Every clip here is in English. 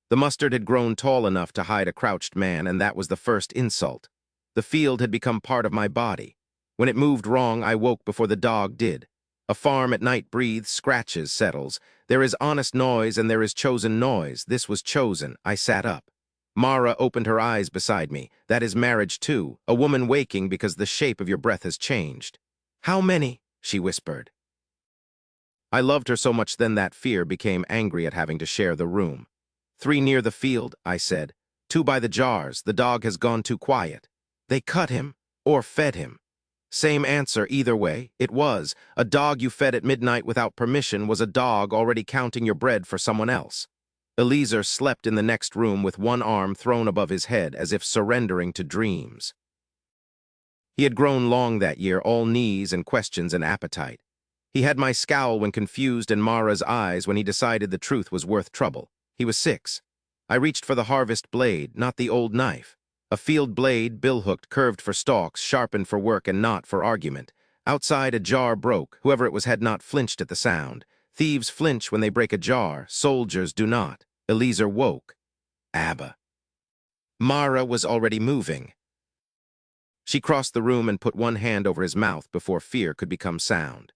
The mustard had grown tall enough to hide a crouched man, and that was the first insult. The field had become part of my body. When it moved wrong, I woke before the dog did. A farm at night breathes, scratches, settles. There is honest noise and there is chosen noise. This was chosen. I sat up. Mara opened her eyes beside me. That is marriage too, a woman waking because the shape of your breath has changed. How many? She whispered. I loved her so much then that fear became angry at having to share the room. 3 near the field, I said. 2 by the jars. The dog has gone too quiet. They cut him or fed him. Same answer either way. It was. A dog you fed at midnight without permission was a dog already counting your bread for someone else. Eliezer slept in the next room with one arm thrown above his head as if surrendering to dreams. He had grown long that year, all knees and questions and appetite. He had my scowl when confused and Mara's eyes when he decided the truth was worth trouble. He was 6. I reached for the harvest blade, not the old knife. A field blade, bill-hooked, curved for stalks, sharpened for work and not for argument. Outside, a jar broke. Whoever it was had not flinched at the sound. Thieves flinch when they break a jar. Soldiers do not. Eliezer woke. Abba. Mara was already moving. She crossed the room and put one hand over his mouth before fear could become sound.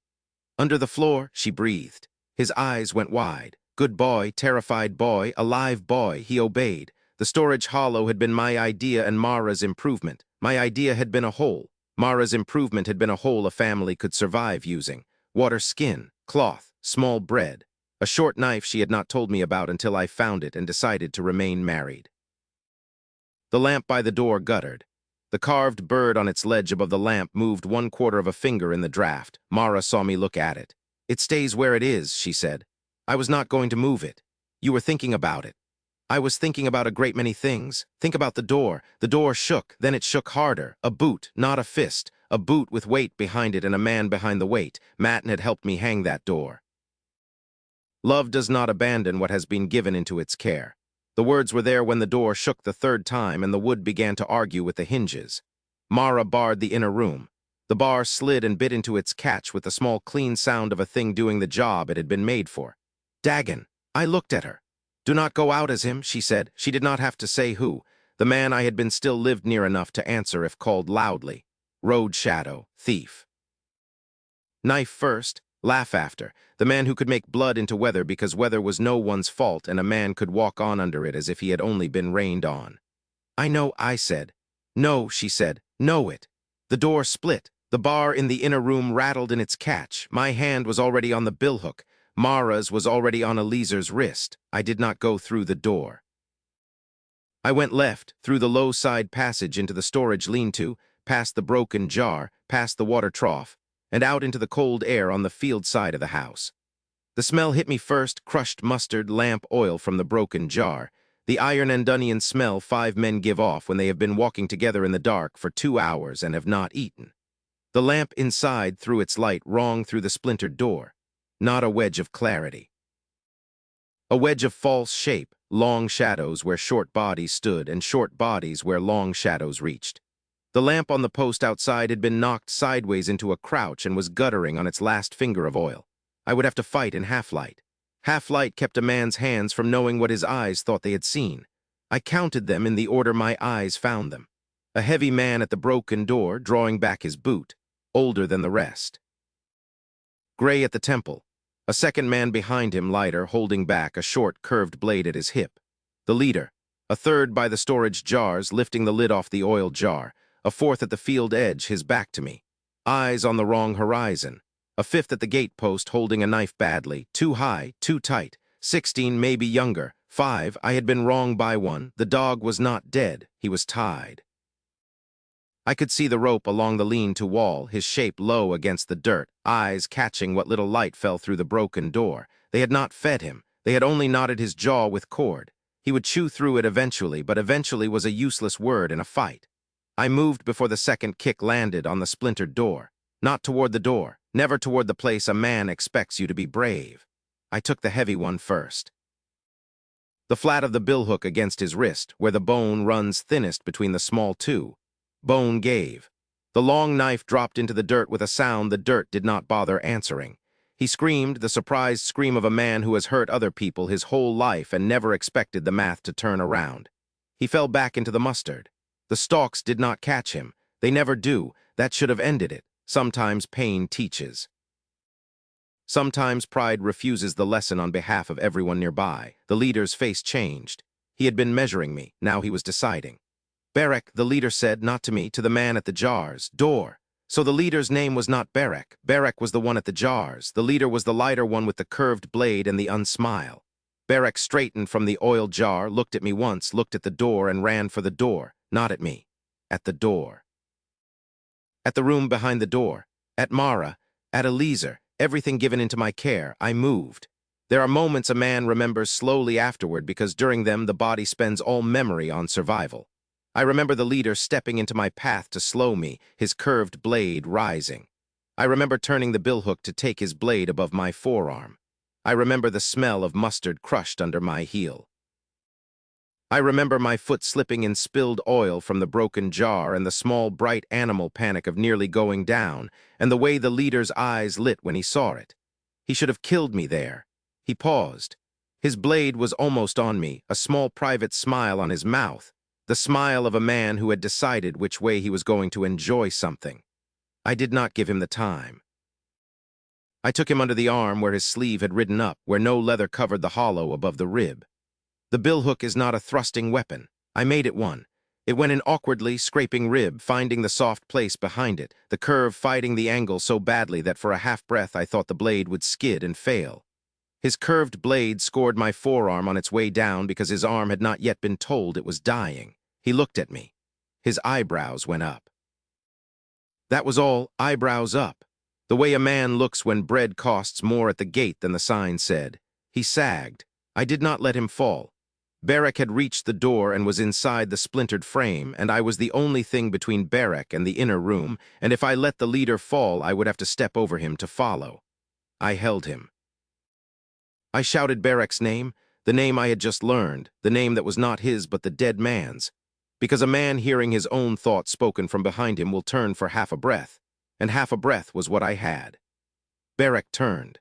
Under the floor, she breathed. His eyes went wide. Good boy, terrified boy, alive boy, he obeyed. The storage hollow had been my idea and Mara's improvement. My idea had been a hole. Mara's improvement had been a hole a family could survive using. Water skin, cloth, small bread. A short knife she had not told me about until I found it and decided to remain married. The lamp by the door guttered. The carved bird on its ledge above the lamp moved 1/4 of a finger in the draft. Mara saw me look at it. It stays where it is, she said. I was not going to move it. You were thinking about it. I was thinking about a great many things. Think about the door. The door shook, then it shook harder. A boot, not a fist. A boot with weight behind it and a man behind the weight. Matten had helped me hang that door. Love does not abandon what has been given into its care. The words were there when the door shook the 3rd time and the wood began to argue with the hinges. Mara barred the inner room. The bar slid and bit into its catch with the small clean sound of a thing doing the job it had been made for. Dagon. I looked at her. Do not go out as him, she said. She did not have to say who. The man I had been still lived near enough to answer if called loudly. Road shadow, thief. Knife first, laugh after. The man who could make blood into weather because weather was no one's fault and a man could walk on under it as if he had only been rained on. I know, I said. No, she said. Know it. The door split. The bar in the inner room rattled in its catch. My hand was already on the billhook. Mara's was already on Eliezer's wrist. I did not go through the door. I went left, through the low side passage into the storage lean-to, past the broken jar, past the water trough, and out into the cold air on the field side of the house. The smell hit me first, crushed mustard, lamp oil from the broken jar, the iron and onion smell 5 men give off when they have been walking together in the dark for 2 hours and have not eaten. The lamp inside threw its light wrong through the splintered door. Not a wedge of clarity. A wedge of false shape, long shadows where short bodies stood and short bodies where long shadows reached. The lamp on the post outside had been knocked sideways into a crouch and was guttering on its last finger of oil. I would have to fight in half-light. Half-light kept a man's hands from knowing what his eyes thought they had seen. I counted them in the order my eyes found them. A heavy man at the broken door, drawing back his boot, older than the rest. Gray at the temple. A second man behind him, lighter, holding back a short, curved blade at his hip. The leader. A third by the storage jars, lifting the lid off the oil jar. A fourth at the field edge, his back to me. Eyes on the wrong horizon. A fifth at the gate post, holding a knife badly. Too high, too tight. 16, maybe younger. 5, I had been wrong by one. The dog was not dead. He was tied. I could see the rope along the lean-to wall, his shape low against the dirt, eyes catching what little light fell through the broken door. They had not fed him. They had only knotted his jaw with cord. He would chew through it eventually, but eventually was a useless word in a fight. I moved before the second kick landed on the splintered door. Not toward the door, never toward the place a man expects you to be brave. I took the heavy one first. The flat of the billhook against his wrist, where the bone runs thinnest between the small two. Bone gave. The long knife dropped into the dirt with a sound the dirt did not bother answering. He screamed, the surprised scream of a man who has hurt other people his whole life and never expected the math to turn around. He fell back into the mustard. The stalks did not catch him. They never do. That should have ended it. Sometimes pain teaches. Sometimes pride refuses the lesson on behalf of everyone nearby. The leader's face changed. He had been measuring me. Now he was deciding. Barak, the leader said, not to me, to the man at the jars. Door. So the leader's name was not Barak. Barak was the one at the jars. The leader was the lighter one with the curved blade and the unsmile. Barak straightened from the oil jar, looked at me once, looked at the door, and ran for the door. Not at me. At the door. At the room behind the door. At Mara. At Eliezer. Everything given into my care. I moved. There are moments a man remembers slowly afterward because during them the body spends all memory on survival. I remember the leader stepping into my path to slow me, his curved blade rising. I remember turning the billhook to take his blade above my forearm. I remember the smell of mustard crushed under my heel. I remember my foot slipping in spilled oil from the broken jar and the small bright animal panic of nearly going down, and the way the leader's eyes lit when he saw it. He should have killed me there. He paused. His blade was almost on me, a small private smile on his mouth, the smile of a man who had decided which way he was going to enjoy something. I did not give him the time. I took him under the arm where his sleeve had ridden up, where no leather covered the hollow above the rib. The billhook is not a thrusting weapon. I made it one. It went in awkwardly, scraping rib, finding the soft place behind it, the curve fighting the angle so badly that for a half-breath I thought the blade would skid and fail. His curved blade scored my forearm on its way down because his arm had not yet been told it was dying. He looked at me. His eyebrows went up. That was all, eyebrows up. The way a man looks when bread costs more at the gate than the sign said. He sagged. I did not let him fall. Barak had reached the door and was inside the splintered frame, and I was the only thing between Barak and the inner room, and if I let the leader fall, I would have to step over him to follow. I held him. I shouted Barak's name, the name I had just learned, the name that was not his but the dead man's, because a man hearing his own thoughts spoken from behind him will turn for half a breath, and half a breath was what I had. Barak turned.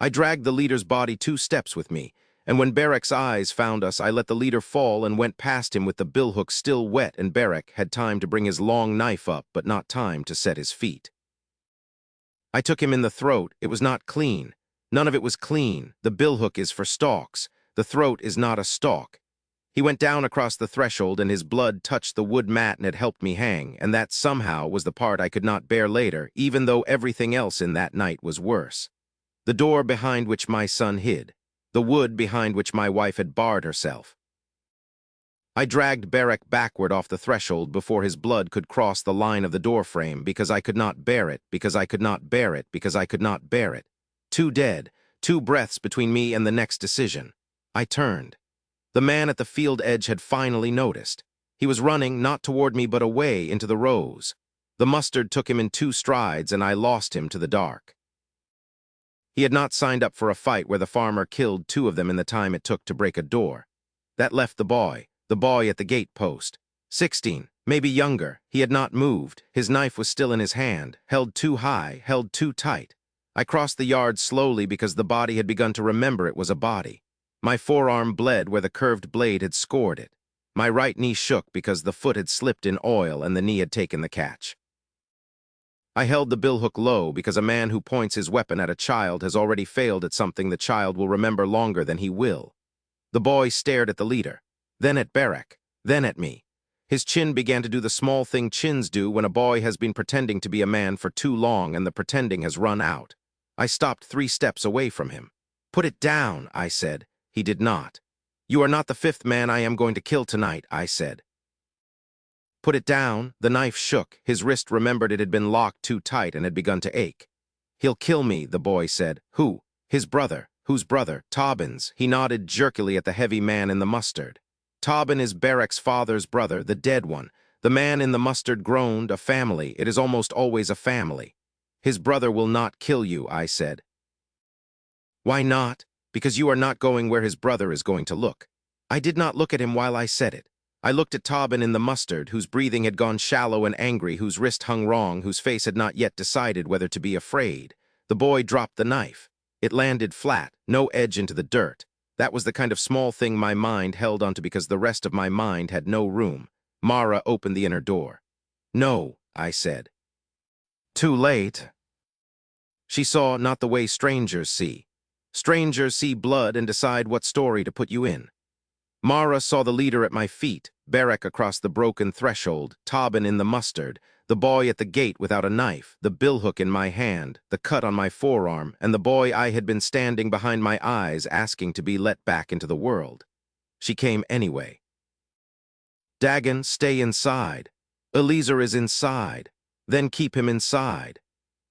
I dragged the leader's body 2 steps with me, and when Barak's eyes found us, I let the leader fall and went past him with the billhook still wet, and Barak had time to bring his long knife up, but not time to set his feet. I took him in the throat. It was not clean. None of it was clean. The billhook is for stalks. The throat is not a stalk. He went down across the threshold, and his blood touched the wood mat and it helped me hang, and that somehow was the part I could not bear later, even though everything else in that night was worse. The door behind which my son hid. The wood behind which my wife had barred herself. I dragged Barak backward off the threshold before his blood could cross the line of the doorframe, because I could not bear it, because I could not bear it, because I could not bear it. 2 dead, 2 breaths between me and the next decision. I turned. The man at the field edge had finally noticed. He was running, not toward me but away into the rows. The mustard took him in 2 strides, and I lost him to the dark. He had not signed up for a fight where the farmer killed 2 of them in the time it took to break a door. That left the boy at the gate post. 16, maybe younger. He had not moved. His knife was still in his hand, held too high, held too tight. I crossed the yard slowly because the body had begun to remember it was a body. My forearm bled where the curved blade had scored it. My right knee shook because the foot had slipped in oil and the knee had taken the catch. I held the billhook low because a man who points his weapon at a child has already failed at something the child will remember longer than he will. The boy stared at the leader, then at Barak, then at me. His chin began to do the small thing chins do when a boy has been pretending to be a man for too long and the pretending has run out. I stopped 3 steps away from him. "Put it down," I said. He did not. "You are not the 5th man I am going to kill tonight," I said. "Put it down." The knife shook. His wrist remembered it had been locked too tight and had begun to ache. "He'll kill me," the boy said. "Who?" "His brother." "Whose brother?" "Tobin's." He nodded jerkily at the heavy man in the mustard. "Tobin is Barak's father's brother, the dead one." The man in the mustard groaned. "A family. It is almost always a family." "His brother will not kill you," I said. "Why not?" "Because you are not going where his brother is going to look." I did not look at him while I said it. I looked at Tobin in the mustard, whose breathing had gone shallow and angry, whose wrist hung wrong, whose face had not yet decided whether to be afraid. The boy dropped the knife. It landed flat, no edge into the dirt. That was the kind of small thing my mind held onto because the rest of my mind had no room. Mara opened the inner door. "No," I said. "Too late." She saw not the way strangers see. Strangers see blood and decide what story to put you in. Mara saw the leader at my feet, Barrack across the broken threshold, Tobin in the mustard, the boy at the gate without a knife, the billhook in my hand, the cut on my forearm, and the boy I had been standing behind my eyes asking to be let back into the world. She came anyway. "Dagon, stay inside. Eliezer is inside. Then keep him inside.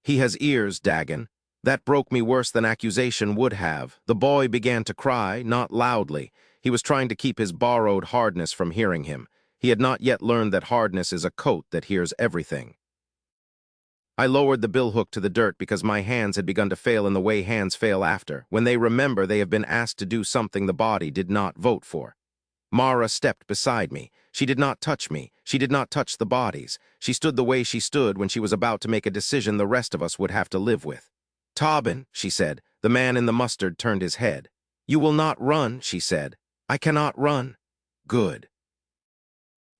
He has ears, Dagon." That broke me worse than accusation would have. The boy began to cry, not loudly. He was trying to keep his borrowed hardness from hearing him. He had not yet learned that hardness is a coat that hears everything. I lowered the billhook to the dirt because my hands had begun to fail in the way hands fail after, when they remember they have been asked to do something the body did not vote for. Mara stepped beside me. She did not touch me. She did not touch the bodies. She stood the way she stood when she was about to make a decision the rest of us would have to live with. "Tobin," she said. The man in the mustard turned his head. "You will not run," she said. "I cannot run." "Good."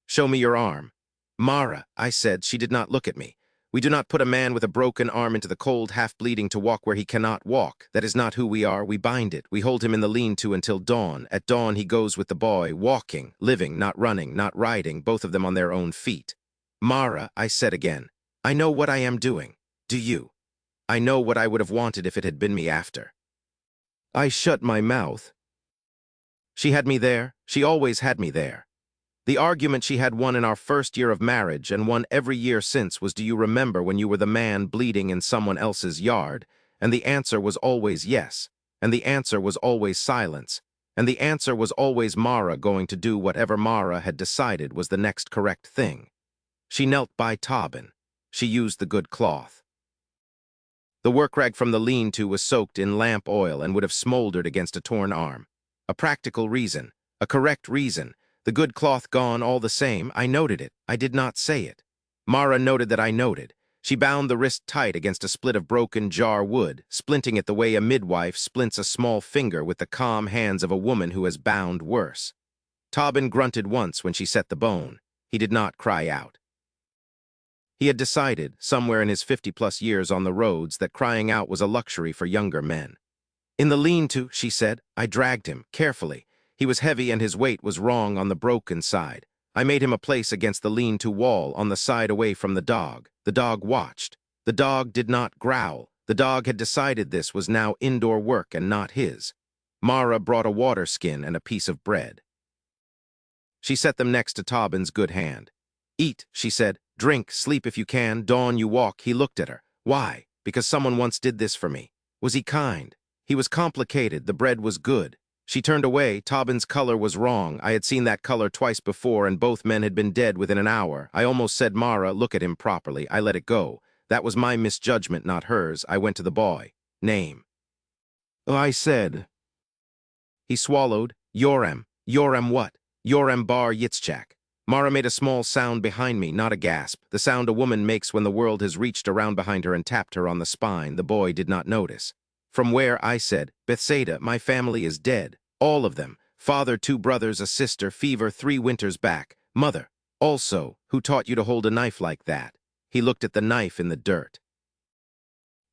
"Show me your arm." "Mara," I said. She did not look at me. "We do not put a man with a broken arm into the cold, half-bleeding to walk where he cannot walk. That is not who we are. We bind it. We hold him in the lean-to until dawn. At dawn he goes with the boy, walking, living, not running, not riding, both of them on their own feet." "Mara," I said again. "I know what I am doing. Do you? I know what I would have wanted if it had been me after." I shut my mouth. She had me there. She always had me there. The argument she had won in our first year of marriage and won every year since was, "Do you remember when you were the man bleeding in someone else's yard?" And the answer was always yes. And the answer was always silence. And the answer was always Mara going to do whatever Mara had decided was the next correct thing. She knelt by Tobin. She used the good cloth. The work rag from the lean-to was soaked in lamp oil and would have smoldered against a torn arm. A practical reason. A correct reason. The good cloth gone all the same. I noted it. I did not say it. Mara noted that I noted. She bound the wrist tight against a split of broken jar wood, splinting it the way a midwife splints a small finger with the calm hands of a woman who has bound worse. Tobin grunted once when she set the bone. He did not cry out. He had decided, somewhere in his 50-plus years on the roads, that crying out was a luxury for younger men. "In the lean-to," she said. I dragged him, carefully. He was heavy and his weight was wrong on the broken side. I made him a place against the lean-to wall, on the side away from the dog. The dog watched. The dog did not growl. The dog had decided this was now indoor work and not his. Mara brought a water skin and a piece of bread. She set them next to Tobin's good hand. "Eat," she said. "Drink, sleep if you can, dawn you walk." He looked at her. "Why?" "Because someone once did this for me." Was he kind? He was complicated. The bread was good. She turned away. Tobin's color was wrong. I had seen that color twice before, and both men had been dead within an hour. I almost said, "Mara, look at him properly." I let it go. That was my misjudgment, not hers. I went to the boy. "Name." I said. He swallowed. "Yoram." "Yoram what?" "Yoram bar Yitzchak." Mara made a small sound behind me, not a gasp, the sound a woman makes when the world has reached around behind her and tapped her on the spine. The boy did not notice. "From where?" I said. "Bethsaida. My family is dead. All of them. Father, 2 brothers, a sister, fever 3 winters back. Mother. Also, who taught you to hold a knife like that?" He looked at the knife in the dirt.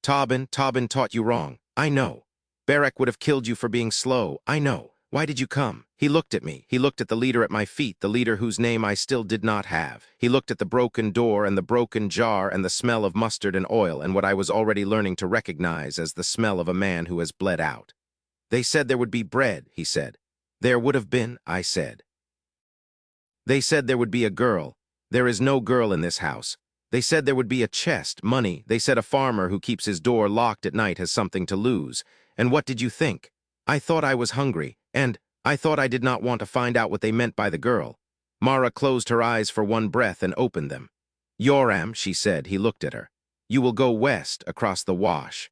Tobin taught you wrong. I know. Barrack would have killed you for being slow. I know. Why did you come?" He looked at me. He looked at the leader at my feet, the leader whose name I still did not have. He looked at the broken door and the broken jar and the smell of mustard and oil and what I was already learning to recognize as the smell of a man who has bled out. "They said there would be bread," he said. "There would have been," I said. "They said there would be a girl. There is no girl in this house. They said there would be a chest, money. They said a farmer who keeps his door locked at night has something to lose. And what did you think? I thought I was hungry, and I thought I did not want to find out what they meant by the girl." Mara closed her eyes for one breath and opened them. "Yoram," she said. He looked at her. "You will go west, across the wash.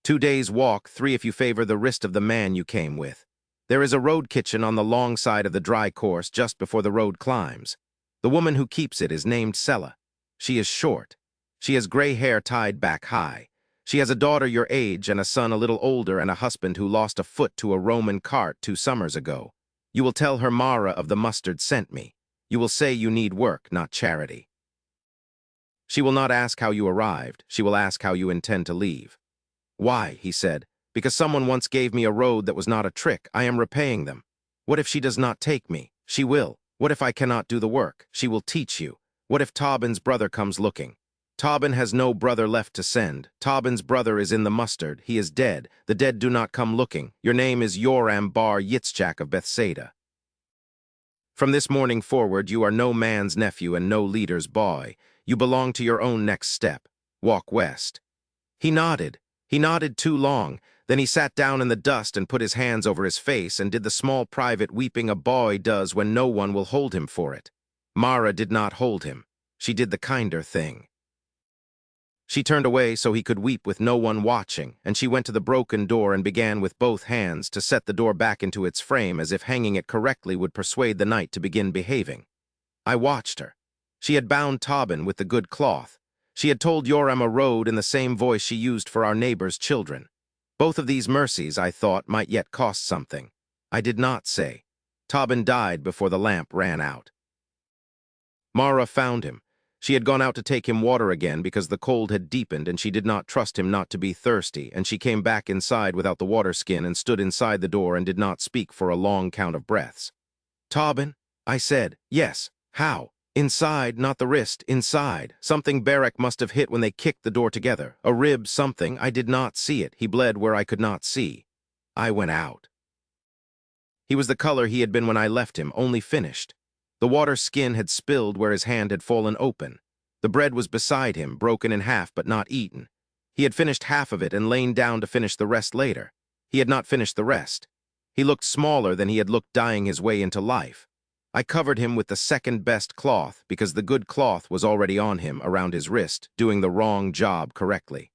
2 days' walk, 3 if you favor the wrist of the man you came with. There is a road kitchen on the long side of the dry course just before the road climbs. The woman who keeps it is named Sella. She is short. She has gray hair tied back high. She has a daughter your age and a son a little older and a husband who lost a foot to a Roman cart 2 summers ago. You will tell her Mara of the mustard sent me. You will say you need work, not charity. She will not ask how you arrived. She will ask how you intend to leave. Why, he said, because someone once gave me a road that was not a trick. I am repaying them. What if she does not take me? She will. What if I cannot do the work? She will teach you. What if Tobin's brother comes looking? Tobin has no brother left to send. Tobin's brother is in the mustard. He is dead. The dead do not come looking. Your name is Yoram bar Yitzchak of Bethsaida. From this morning forward, you are no man's nephew and no leader's boy. You belong to your own next step. Walk west. He nodded. He nodded too long. Then he sat down in the dust and put his hands over his face and did the small private weeping a boy does when no one will hold him for it. Mara did not hold him. She did the kinder thing. She turned away so he could weep with no one watching, and she went to the broken door and began with both hands to set the door back into its frame as if hanging it correctly would persuade the knight to begin behaving. I watched her. She had bound Tobin with the good cloth. She had told Yoram a road in the same voice she used for our neighbor's children. Both of these mercies, I thought, might yet cost something. I did not say. Tobin died before the lamp ran out. Mara found him. She had gone out to take him water again because the cold had deepened and she did not trust him not to be thirsty, and she came back inside without the water skin and stood inside the door and did not speak for a long count of breaths. Tobin? I said. Yes. How? Inside, not the wrist, inside. Something Barak must have hit when they kicked the door together. A rib, something. I did not see it. He bled where I could not see. I went out. He was the color he had been when I left him, only finished. The water skin had spilled where his hand had fallen open. The bread was beside him, broken in half but not eaten. He had finished half of it and lain down to finish the rest later. He had not finished the rest. He looked smaller than he had looked dying his way into life. I covered him with the second-best cloth because the good cloth was already on him around his wrist, doing the wrong job correctly.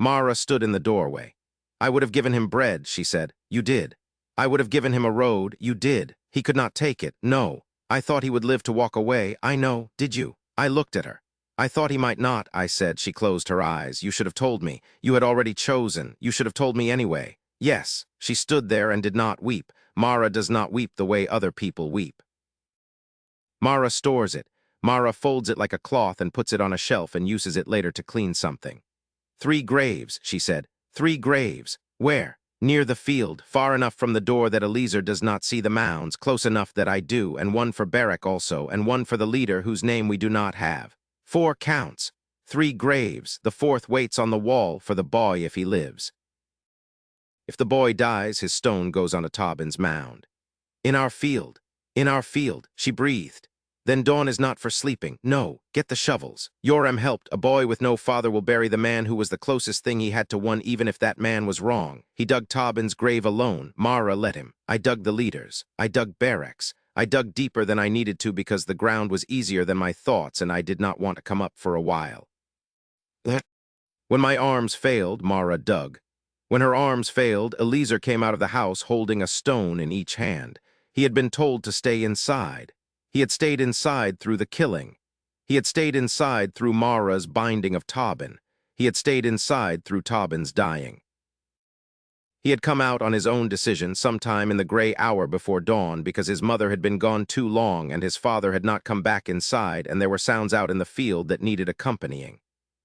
Mara stood in the doorway. I would have given him bread, she said. You did. I would have given him a road. You did. He could not take it. No. I thought he would live to walk away. I know. Did you? I looked at her. I thought he might not, I said. She closed her eyes. You should have told me. You had already chosen. You should have told me anyway. Yes. She stood there and did not weep. Mara does not weep the way other people weep. Mara stores it. Mara folds it like a cloth and puts it on a shelf and uses it later to clean something. 3 graves, she said. 3 graves. Where? Near the field, far enough from the door that Eliezer does not see the mounds, close enough that I do, and one for Barak also, and one for the leader whose name we do not have. 4 counts. 3 graves. The 4th waits on the wall for the boy if he lives. If the boy dies, his stone goes on a Tobin's mound. In our field, she breathed. Then dawn is not for sleeping. No, get the shovels. Yoram helped. A boy with no father will bury the man who was the closest thing he had to one, even if that man was wrong. He dug Tobin's grave alone. Mara let him. I dug the leaders. I dug Barak's. I dug deeper than I needed to because the ground was easier than my thoughts and I did not want to come up for a while. When my arms failed, Mara dug. When her arms failed, Eliezer came out of the house holding a stone in each hand. He had been told to stay inside. He had stayed inside through the killing. He had stayed inside through Mara's binding of Tobin. He had stayed inside through Tobin's dying. He had come out on his own decision sometime in the gray hour before dawn because his mother had been gone too long and his father had not come back inside and there were sounds out in the field that needed accompanying.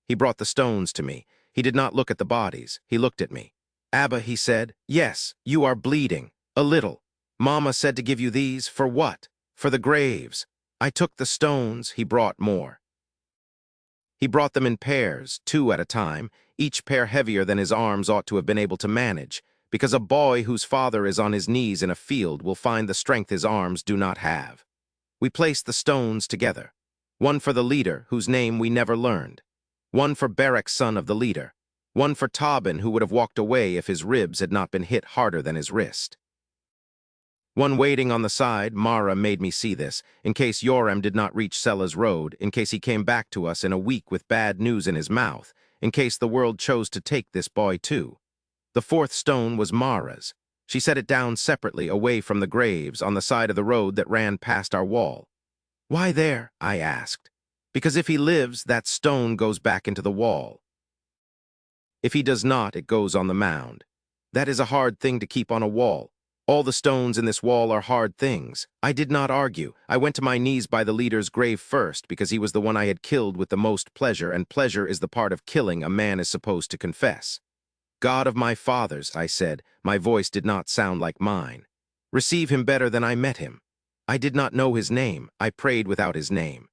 He brought the stones to me. He did not look at the bodies. He looked at me. Abba, he said, yes, you are bleeding. A little. Mama said to give you these. For what? For the graves. I took the stones. He brought more. He brought them in pairs, 2 at a time, each pair heavier than his arms ought to have been able to manage, because a boy whose father is on his knees in a field will find the strength his arms do not have. We placed the stones together. One for the leader, whose name we never learned. One for Barak, son of the leader. One for Tobin, who would have walked away if his ribs had not been hit harder than his wrist. One waiting on the side, Mara made me see this, in case Yoram did not reach Selah's road, in case he came back to us in a week with bad news in his mouth, in case the world chose to take this boy too. The 4th stone was Mara's. She set it down separately, away from the graves, on the side of the road that ran past our wall. Why there? I asked. Because if he lives, that stone goes back into the wall. If he does not, it goes on the mound. That is a hard thing to keep on a wall. All the stones in this wall are hard things. I did not argue. I went to my knees by the leader's grave first because he was the one I had killed with the most pleasure, and pleasure is the part of killing a man is supposed to confess. God of my fathers, I said, my voice did not sound like mine. Receive him better than I met him. I did not know his name. I prayed without his name.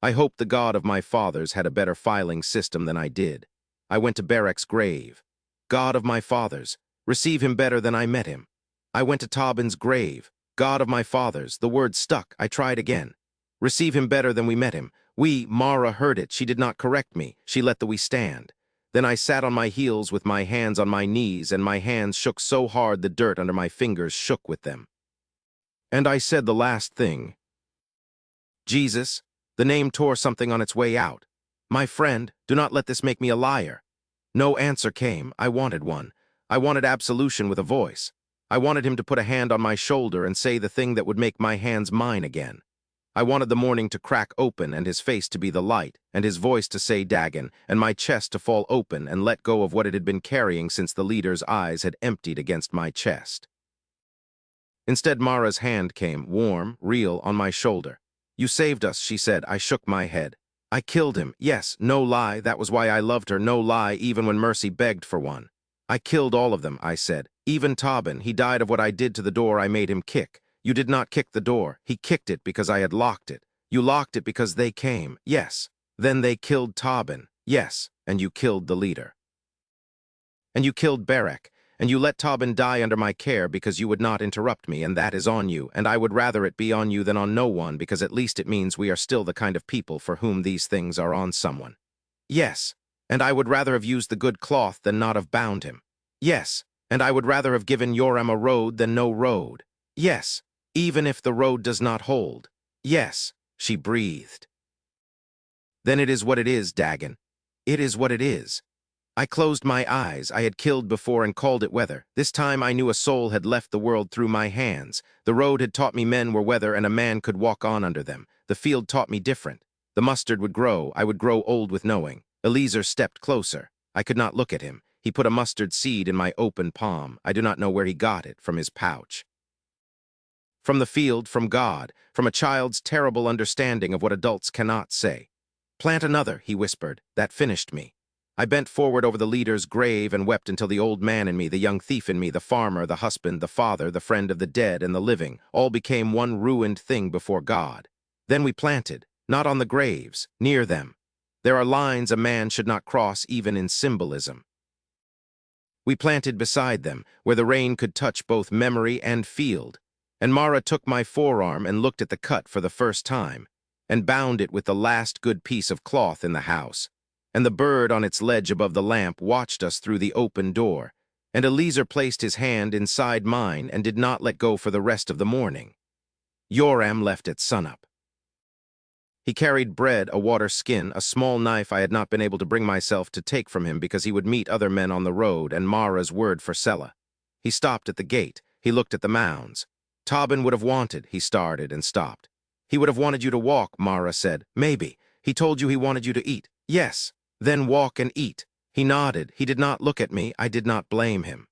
I hoped the God of my fathers had a better filing system than I did. I went to Barak's grave. God of my fathers, receive him better than I met him. I went to Tobin's grave. God of my fathers, the word stuck. I tried again. Receive him better than we met him. Mara heard it. She did not correct me. She let the we stand. Then I sat on my heels with my hands on my knees, and my hands shook so hard the dirt under my fingers shook with them. And I said the last thing. Jesus, the name tore something on its way out. My friend, do not let this make me a liar. No answer came. I wanted one. I wanted absolution with a voice. I wanted him to put a hand on my shoulder and say the thing that would make my hands mine again. I wanted the morning to crack open and his face to be the light, and his voice to say Dagon, and my chest to fall open and let go of what it had been carrying since the leader's eyes had emptied against my chest. Instead, Mara's hand came, warm, real, on my shoulder. You saved us, she said. I shook my head. I killed him. Yes, no lie. That was why I loved her. No lie, even when Mercy begged for one. I killed all of them, I said. Even Tobin. He died of what I did to the door I made him kick. You did not kick the door. He kicked it because I had locked it. You locked it because they came. Yes. Then they killed Tobin. Yes. And you killed the leader. And you killed Barak. And you let Tobin die under my care because you would not interrupt me, and that is on you, and I would rather it be on you than on no one, because at least it means we are still the kind of people for whom these things are on someone. Yes, and I would rather have used the good cloth than not have bound him. Yes, and I would rather have given Yoram a road than no road. Yes, even if the road does not hold. Yes, she breathed. Then it is what it is, Dagon. It is what it is. I closed my eyes. I had killed before and called it weather. This time I knew a soul had left the world through my hands. The road had taught me men were weather and a man could walk on under them. The field taught me different. The mustard would grow. I would grow old with knowing. Eliezer stepped closer. I could not look at him. He put a mustard seed in my open palm. I do not know where he got it, from his pouch. From the field, from God, from a child's terrible understanding of what adults cannot say. Plant another, he whispered. That finished me. I bent forward over the leader's grave and wept until the old man in me, the young thief in me, the farmer, the husband, the father, the friend of the dead and the living, all became one ruined thing before God. Then we planted, not on the graves, near them. There are lines a man should not cross even in symbolism. We planted beside them, where the rain could touch both memory and field. And Mara took my forearm and looked at the cut for the first time, and bound it with the last good piece of cloth in the house. And the bird on its ledge above the lamp watched us through the open door, and Eliezer placed his hand inside mine and did not let go for the rest of the morning. Yoram left at sunup. He carried bread, a water skin, a small knife I had not been able to bring myself to take from him because he would meet other men on the road, and Mara's word for Sela. He stopped at the gate. He looked at the mounds. Tobin would have wanted, he started and stopped. He would have wanted you to walk, Mara said. Maybe. He told you he wanted you to eat. Yes. Then walk and eat. He nodded. He did not look at me. I did not blame him.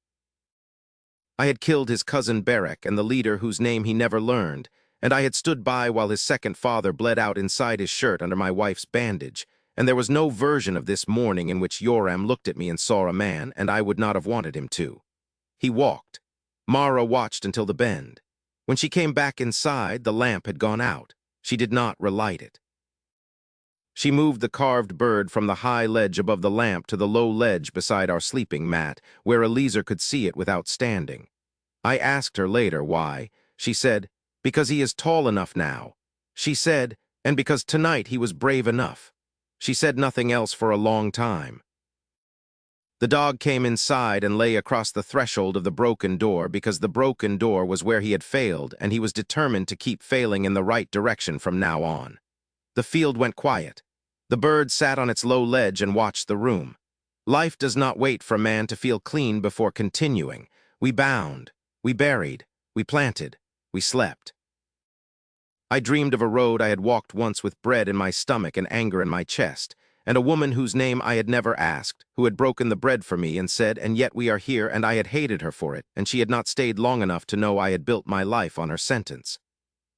I had killed his cousin Barak and the leader whose name he never learned, and I had stood by while his second father bled out inside his shirt under my wife's bandage, and there was no version of this morning in which Yoram looked at me and saw a man, and I would not have wanted him to. He walked. Mara watched until the bend. When she came back inside, the lamp had gone out. She did not relight it. She moved the carved bird from the high ledge above the lamp to the low ledge beside our sleeping mat, where Eliezer could see it without standing. I asked her later why. She said, because he is tall enough now. She said, and because tonight he was brave enough. She said nothing else for a long time. The dog came inside and lay across the threshold of the broken door because the broken door was where he had failed, and he was determined to keep failing in the right direction from now on. The field went quiet. The bird sat on its low ledge and watched the room. Life does not wait for man to feel clean before continuing. We bound, we buried, we planted, we slept. I dreamed of a road I had walked once with bread in my stomach and anger in my chest, and a woman whose name I had never asked, who had broken the bread for me and said, "And yet we are here," and I had hated her for it, and she had not stayed long enough to know I had built my life on her sentence.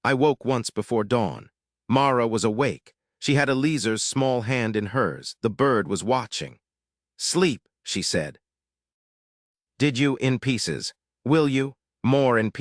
I woke once before dawn. Mara was awake. She had Eliezer's small hand in hers. The bird was watching. "Sleep," she said. "Did you in pieces? Will you? More in pieces."